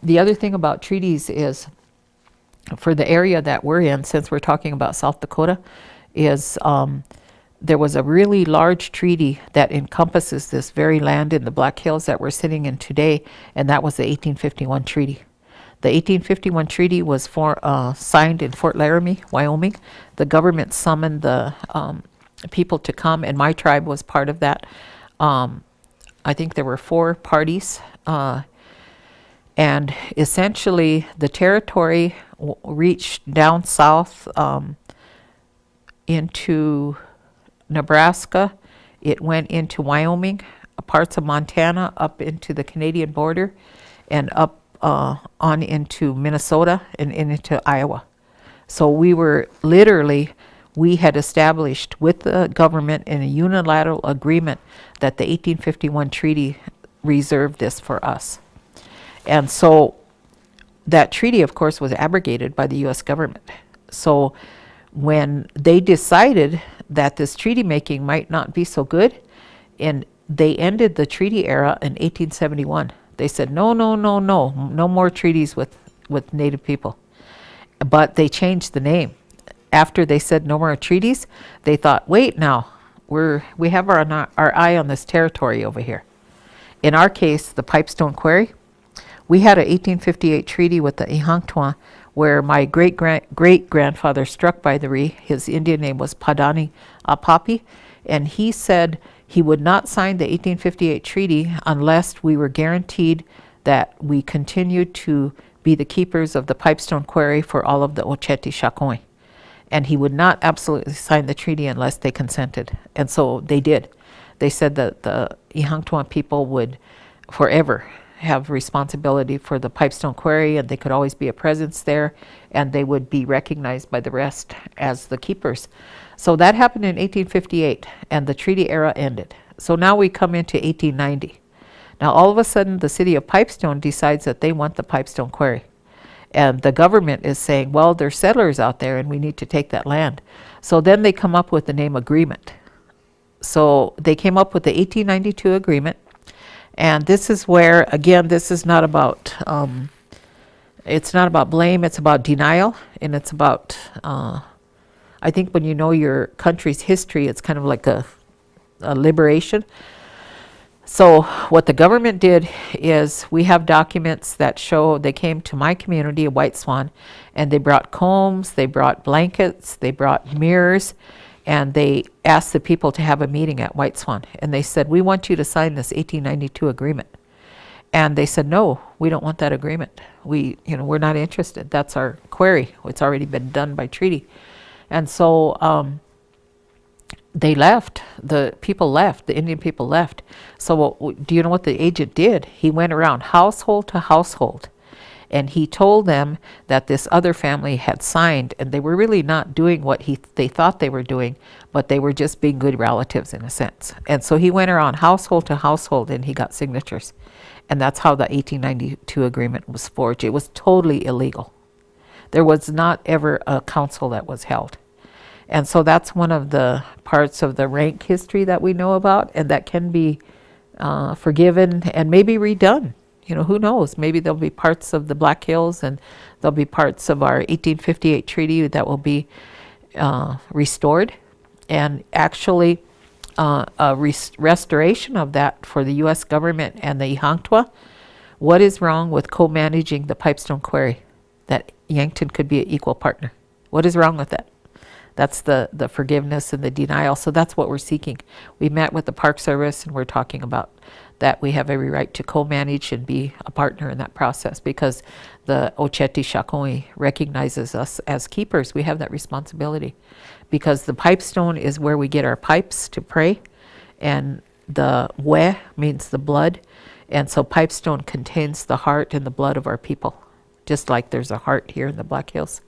the other thing about treaties is, for the area that we're in, since we're talking about South Dakota, is there was a really large treaty that encompasses this very land in the Black Hills that we're sitting in today, and that was the 1851 treaty. The 1851 treaty was signed in Fort Laramie, Wyoming. The government summoned the people to come, and my tribe was part of that. I think there were 4 parties, and essentially the territory reached down south into Nebraska. It went into Wyoming, parts of Montana, up into the Canadian border, and up on into Minnesota and into Iowa. So we had established with the government in a unilateral agreement that the 1851 treaty reserved this for us. And so that treaty, of course, was abrogated by the U.S. government. So when they decided that this treaty making might not be so good, and they ended the treaty era in 1871. They said, no more treaties with Native people. But they changed the name. After they said no more treaties, they thought, wait now, we have our eye on this territory over here. In our case, the Pipestone Quarry, we had an 1858 treaty with the Ihanktua, where my great-grandfather struck by the Ree. His Indian name was Padani Apapi, and he said he would not sign the 1858 treaty unless we were guaranteed that we continued to be the keepers of the Pipestone Quarry for all of the Oceti Sakowin. And he would not absolutely sign the treaty unless they consented. And so they did. They said that the Ihanktua people would forever have responsibility for the Pipestone Quarry, and they could always be a presence there, and they would be recognized by the rest as the keepers. So that happened in 1858, and the treaty era ended. So now we come into 1890. Now all of a sudden the city of Pipestone decides that they want the Pipestone Quarry. And the government is saying, well, there's settlers out there and we need to take that land. So then they come up with the name agreement. So they came up with the 1892 agreement. And this is where, again, this is not about, it's not about blame, it's about denial. And it's about, I think when you know your country's history, it's kind of like a liberation. So what the government did is, we have documents that show they came to my community of White Swan, and they brought combs, they brought blankets, they brought mirrors, and they asked the people to have a meeting at White Swan. And they said, we want you to sign this 1892 agreement. And they said, no, we don't want that agreement. We're not interested. That's our quarry. It's already been done by treaty. And so they left. The people left. The Indian people left. So do you know what the agent did? He went around household to household, and he told them that this other family had signed, and they were really not doing what they thought they were doing, but they were just being good relatives in a sense. And so he went around household to household, and he got signatures. And that's how the 1892 agreement was forged. It was totally illegal. There was not ever a council that was held. And so that's one of the parts of the rank history that we know about, and that can be forgiven and maybe redone. Who knows? Maybe there'll be parts of the Black Hills, and there'll be parts of our 1858 treaty that will be restored. And actually, a restoration of that for the U.S. government and the Ihanktua. What is wrong with co-managing the Pipestone Quarry? That Yankton could be an equal partner. What is wrong with that? That's the forgiveness and the denial. So that's what we're seeking. We met with the Park Service, and we're talking about that we have every right to co-manage and be a partner in that process, because the Oceti Sakowin recognizes us as keepers. We have that responsibility, because the pipestone is where we get our pipes to pray, and the we means the blood, and so pipestone contains the heart and the blood of our people, just like there's a heart here in the Black Hills.